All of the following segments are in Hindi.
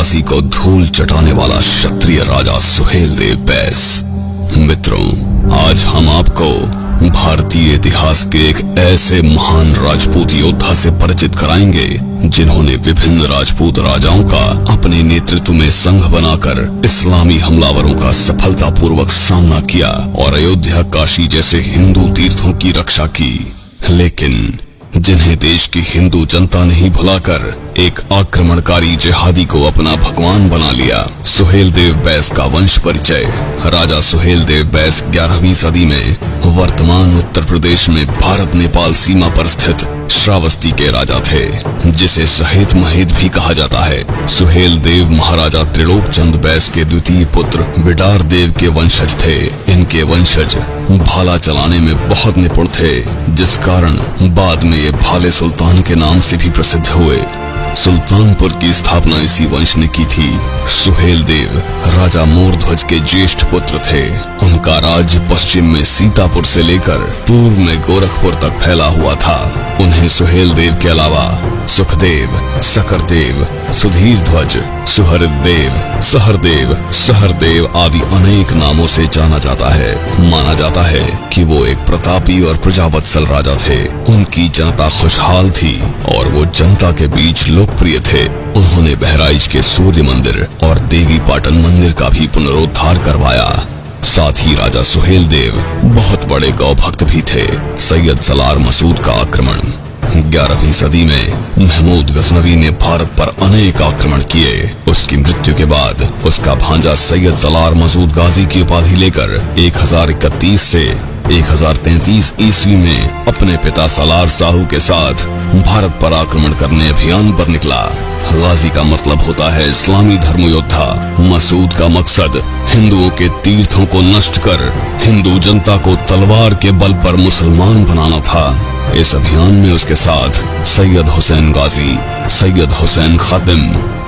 गाजी को धूल चटाने वाला क्षत्रिय राजा सुहेल देव बैस। मित्रों, आज हम आपको भारतीय इतिहास के एक ऐसे महान राजपूत योद्धा से परिचित कराएंगे जिन्होंने विभिन्न राजपूत राजाओं का अपने नेतृत्व में संघ बनाकर इस्लामी हमलावरों का सफलतापूर्वक सामना किया और अयोध्या, काशी जैसे हिंदू तीर्थों की रक्षा की। लेकिन जिन्हें देश की हिंदू जनता ने ही भुलाकर एक आक्रमणकारी जिहादी को अपना भगवान बना लिया। सुहेल देव बैस का वंश परिचय। राजा सुहेल देव बैस 11वीं सदी में वर्तमान उत्तर प्रदेश में भारत नेपाल सीमा पर स्थित श्रावस्ती के राजा थे, जिसे सहेत महेत भी कहा जाता है। सुहेल देव महाराजा त्रिलोकचंद बैस के द्वितीय पुत्र बिडार देव के वंशज थे। इनके वंशज भाला चलाने में बहुत निपुण थे, जिस कारण बाद में ये भाले सुल्तान के नाम से भी प्रसिद्ध हुए। सुल्तानपुर की स्थापना इसी वंश ने की थी। सुहेल देव राजा मोरध्वज के ज्येष्ठ पुत्र थे। उनका राज्य पश्चिम में सीतापुर से लेकर पूर्व में गोरखपुर तक फैला हुआ था। उन्हें सुहेल देव के अलावा सुखदेव, सकरदेव, सुधीर ध्वज, सुहृददेव, सहरदेव, सहरदेव आदि अनेक नामों से जाना जाता है। माना जाता है कि वो एक प्रतापी और प्रजावत्सल राजा थे। उनकी जनता खुशहाल थी और वो जनता के बीच लोकप्रिय थे। उन्होंने बहराइच के सूर्य मंदिर और देवी पाटन मंदिर का भी पुनरुद्धार करवाया। साथ ही राजा सुहेल देव बहुत बड़े गौ भक्त भी थे। सैयद सलार मसूद का आक्रमण। 11वीं सदी में महमूद गजनवी ने भारत पर अनेक आक्रमण किए। उसकी मृत्यु के बाद उसका भांजा सैयद सलार मसूद गाजी की उपाधि लेकर 1031 से 1033 ईस्वी में अपने पिता सलार साहू के साथ भारत पर आक्रमण करने अभियान पर निकला। गाजी का मतलब होता है इस्लामी धर्म योद्धा। मसूद का मकसद हिंदुओं के तीर्थों को नष्ट कर हिंदू जनता को तलवार के बल पर मुसलमान बनाना था। इस अभियान में उसके साथ सैयद हुसैन गाजी, सैयद हुसैन खातिम,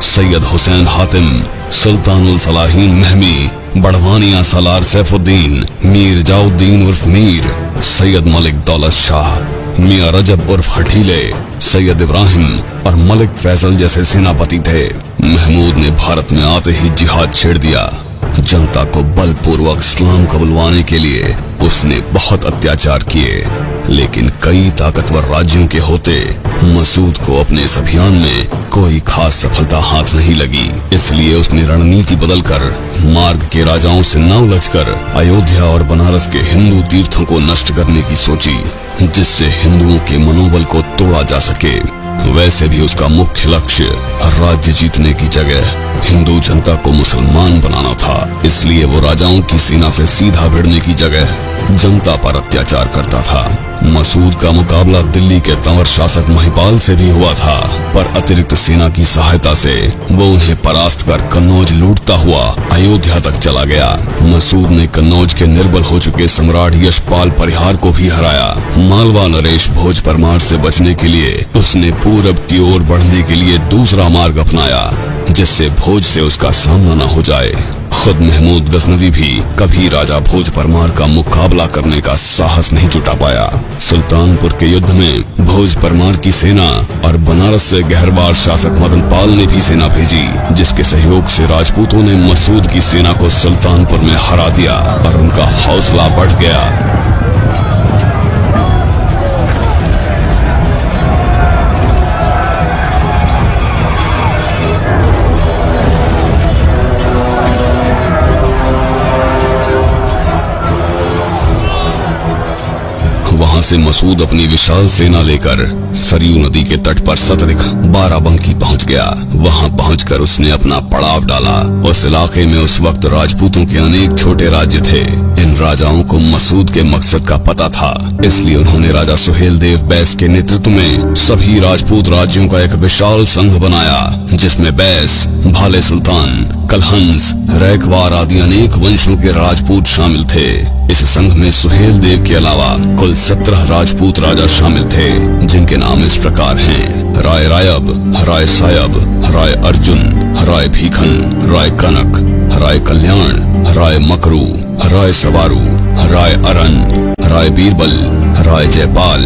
सैयद हुसैन हातिम, सुल्तानुल सलाहीन महमी, बड़वानिया सलार सैफुद्दीन, मीर जाउद्दीन उर्फ मीर, सैयद मलिक दौलत शाह, मियां रजब उर्फ हठीले, सैयद इब्राहिम और मलिक फैसल जैसे सेनापति थे। महमूद ने भारत में आते ही जिहाद छेड़ दिया। जनता को बलपूर्वक इस्लाम कबूलवाने के लिए उसने बहुत अत्याचार किए, लेकिन कई ताकतवर राज्यों के होते मसूद को अपने इस अभियान में कोई खास सफलता हाथ नहीं लगी। इसलिए उसने रणनीति बदलकर मार्ग के राजाओं से न उलझकर अयोध्या और बनारस के हिंदू तीर्थों को नष्ट करने की सोची, जिससे हिंदुओं के मनोबल को तोड़ा जा सके। वैसे भी उसका मुख्य लक्ष्य राज्य जीतने की जगह हिंदू जनता को मुसलमान बनाना था। इसलिए वो राजाओं की सेना से सीधा भिड़ने की जगह जनता पर अत्याचार करता था। मसूद का मुकाबला दिल्ली के तंवर शासक महिपाल से भी हुआ था, पर अतिरिक्त सेना की सहायता से वो उन्हें परास्त कर कन्नौज लूटता हुआ अयोध्या तक चला गया। मसूद ने कन्नौज के निर्बल हो चुके सम्राट यशपाल परिहार को भी हराया। मालवा नरेश भोज परमार से बचने के लिए उसने पूरब की ओर बढ़ने के लिए दूसरा मार्ग अपनाया, जिससे भोज से उसका सामना न हो जाए। खुद महमूद गजनवी भी कभी राजा भोज परमार का मुकाबला करने का साहस नहीं जुटा पाया। सुल्तानपुर के युद्ध में भोज परमार की सेना और बनारस से गहरवार शासक मदन पाल ने भी सेना भेजी, जिसके सहयोग से राजपूतों ने मसूद की सेना को सुल्तानपुर में हरा दिया और उनका हौसला बढ़ गया। वहां से मसूद अपनी विशाल सेना लेकर सरयू नदी के तट पर सतरिख बाराबंकी पहुंच गया। वहां पहुंचकर उसने अपना पड़ाव डाला। उस इलाके में उस वक्त राजपूतों के अनेक छोटे राज्य थे। इन राजाओं को मसूद के मकसद का पता था, इसलिए उन्होंने राजा सुहेल देव बैस के नेतृत्व में सभी राजपूत राज्यों का एक विशाल संघ बनाया, जिसमें बैस, भाले सुल्तान, कलहंस, रैकवार आदि अनेक वंशों के राजपूत शामिल थे। इस संघ में सुहेल देव के अलावा कुल 17 राजपूत राजा शामिल थे, जिनके नाम इस प्रकार हैं: राय रायब, राय सायब, राय अर्जुन, राय भीखन, राय कनक, राय कल्याण, राय मकरू, राय सवारू, राय अरन, राय बीरबल, राय जयपाल,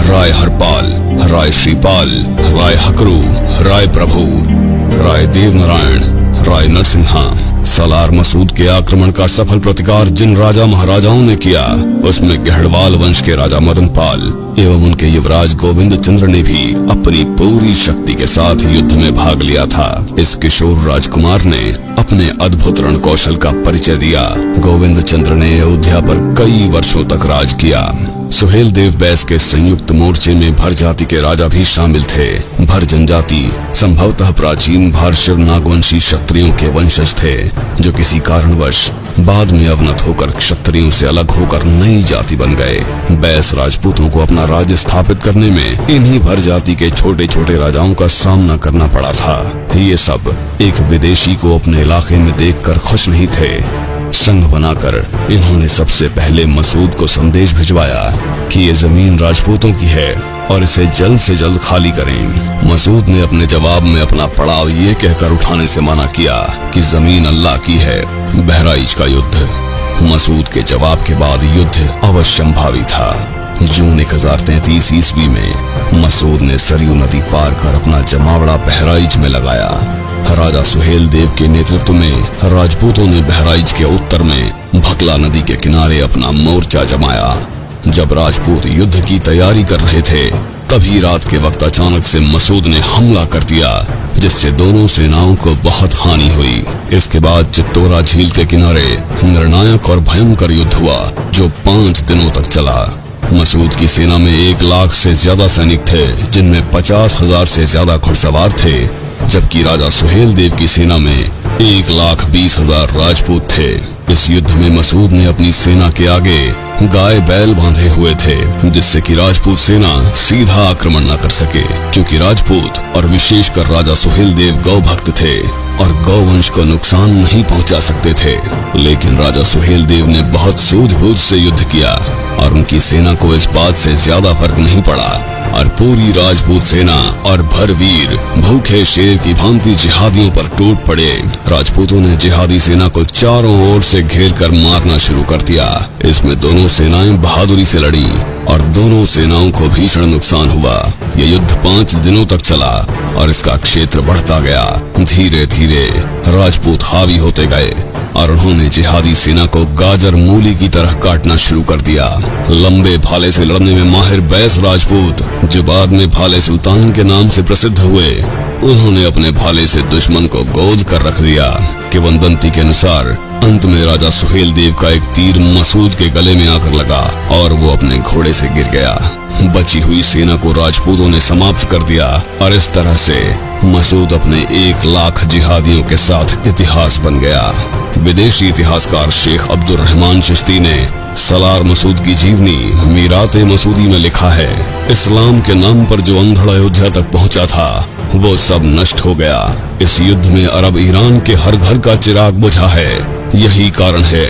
राय हरपाल, राय श्रीपाल, राय हकरू, राय प्रभु, राय देवनारायण, राय नरसिम्हा। सालार मसूद के आक्रमण का सफल प्रतिकार जिन राजा महाराजाओं ने किया, उसमें गहड़वाल वंश के राजा मदनपाल एवं उनके युवराज गोविंद चंद्र ने भी अपनी पूरी शक्ति के साथ युद्ध में भाग लिया था। इस किशोर राजकुमार ने अपने अद्भुत रण कौशल का परिचय दिया। गोविंद चंद्र ने अयोध्या पर कई वर्षों तक राज किया। सुहेल देव बैस के संयुक्त मोर्चे में भर जाति के राजा भी शामिल थे। भर जनजाति संभवतः प्राचीन भारशव नागवंशी क्षत्रियों के वंशज थे, जो किसी कारणवश बाद में अवनत होकर क्षत्रियों से अलग होकर नई जाति बन गए। बैस राजपूतों को अपना राज्य स्थापित करने में इन्हीं भर जाति के छोटे छोटे राजाओं का सामना करना पड़ा था। ये सब एक विदेशी को अपने इलाके में देखकर खुश नहीं थे। संघ बनाकर इन्होंने सबसे पहले मसूद को संदेश भिजवाया कि ये जमीन राजपूतों की है और इसे जल्द से जल्द खाली करें। मसूद ने अपने जवाब में अपना पड़ाव ये कहकर उठाने से मना किया कि जमीन अल्लाह की है। बहराइच का युद्ध। मसूद के जवाब के बाद युद्ध अवश्यंभावी था। जून 1033 ईस्वी में मसूद ने सरयू नदी पार कर अपना जमावड़ा बहराइच में लगाया। राजा सुहेल देव के नेतृत्व में राजपूतों ने बहराइच के उत्तर में भकला नदी के किनारे अपना मोर्चा जमाया। जब राजपूत युद्ध की तैयारी कर रहे थे, तभी रात के वक्त अचानक से मसूद ने हमला कर दिया, जिससे दोनों सेनाओं को बहुत हानि हुई। इसके बाद चित्तौरा झील के किनारे निर्णायक और भयंकर युद्ध हुआ, जो 5 दिनों तक चला। मसूद की सेना में 1 लाख से ज्यादा सैनिक थे, जिनमें 50,000 से ज्यादा घुड़सवार थे, जबकि राजा सुहेल देव की सेना में 1,20,000 राजपूत थे। इस युद्ध में मसूद ने अपनी सेना के आगे गाय बैल बांधे हुए थे, जिससे कि राजपूत सेना सीधा आक्रमण न कर सके, क्योंकि राजपूत और विशेषकर राजा सुहेल देव गौ भक्त थे और गौवंश को नुकसान नहीं पहुंचा सकते थे। लेकिन राजा सुहेल देव ने बहुत सूझबूझ से युद्ध किया और उनकी सेना को इस बात से ज्यादा फर्क नहीं पड़ा और पूरी राजपूत सेना और भरवीर भूखे शेर की भांति जिहादियों पर टूट पड़े। राजपूतों ने जिहादी सेना को चारों ओर से घेर कर मारना शुरू कर दिया। इसमें दोनों सेनाएं बहादुरी से लड़ी और दोनों सेनाओं को भीषण नुकसान हुआ। यह युद्ध 5 दिनों तक चला और इसका क्षेत्र बढ़ता गया। धीरे धीरे राजपूत हावी होते गए और उन्होंने जिहादी सेना को गाजर मूली की तरह काटना शुरू कर दिया। लंबे भाले से लड़ने में माहिर बैस राजपूत, जो बाद में भाले सुल्तान के नाम से प्रसिद्ध हुए, उन्होंने अपने भाले से दुश्मन को गोद कर रख दिया। किंवदंती के अनुसार अंत में राजा सुहेल देव का एक तीर मसूद के गले में आकर लगा और वो अपने घोड़े से गिर गया। बची हुई सेना को राजपूतों ने समाप्त कर दिया और इस तरह से मसूद अपने 1 लाख जिहादियों के साथ इतिहास बन गया। विदेशी इतिहासकार शेख अब्दुल रहमान चिश्ती ने सलार मसूद की जीवनी मीराते मसूदी में लिखा है, इस्लाम के नाम पर जो अंधड़ अयोध्या तक पहुंचा था, वो सब नष्ट हो गया। इस युद्ध में अरब ईरान के हर घर का चिराग बुझा है। यही कारण है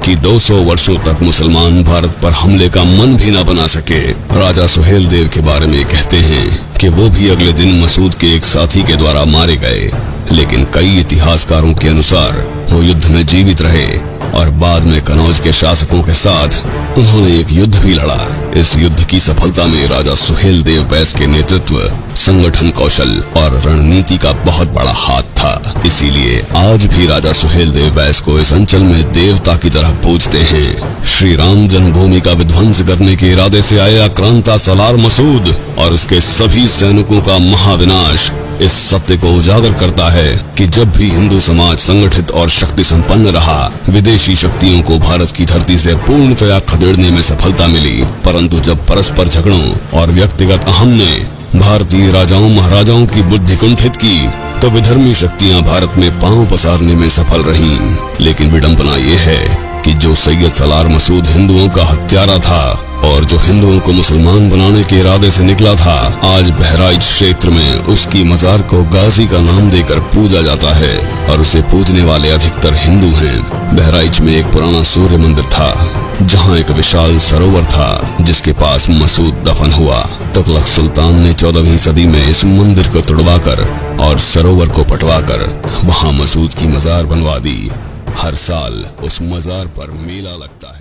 कि 200 वर्षों तक मुसलमान भारत पर हमले का मन भी न बना सके। राजा सुहेल देव के बारे में कहते हैं कि वो भी अगले दिन मसूद के एक साथी के द्वारा मारे गए, लेकिन कई इतिहासकारों के अनुसार वो युद्ध में जीवित रहे और बाद में कनौज के शासकों के साथ उन्होंने एक युद्ध भी लड़ा। इस युद्ध की सफलता में राजा सुहेल देव बैस के नेतृत्व, संगठन कौशल और रणनीति का बहुत बड़ा हाथ था। इसीलिए आज भी राजा सुहेल देव बैस को इस अंचल में देवता की तरह पूजते हैं। श्री राम जन्मभूमि का विध्वंस करने के इरादे से आए आक्रांता सलार मसूद और उसके सभी सैनिकों का महाविनाश इस सत्य को उजागर करता है कि जब भी हिंदू समाज संगठित और शक्ति संपन्न रहा, विदेशी शक्तियों को भारत की धरती से पूर्णतया खदेड़ने में सफलता मिली, परंतु जब परस्पर झगड़ों और व्यक्तिगत अहम ने भारतीय राजाओं महाराजाओं की बुद्धि कुंठित की, तो विधर्मी शक्तियां भारत में पांव पसारने में सफल रहीं। लेकिन विडंबना ये है कि जो सैयद सलार मसूद हिंदुओं का हत्यारा था और जो हिंदुओं को मुसलमान बनाने के इरादे से निकला था, आज बहराइच क्षेत्र में उसकी मजार को गाजी का नाम देकर पूजा जाता है और उसे पूजने वाले अधिकतर हिंदू हैं। बहराइच में एक पुराना सूर्य मंदिर था, जहां एक विशाल सरोवर था जिसके पास मसूद दफन हुआ। तुगलक सुल्तान ने 14वीं सदी में इस मंदिर को तुड़वाकर और सरोवर को पटवाकर वहां मसूद की मजार बनवा दी। हर साल उस मजार पर मेला लगता है।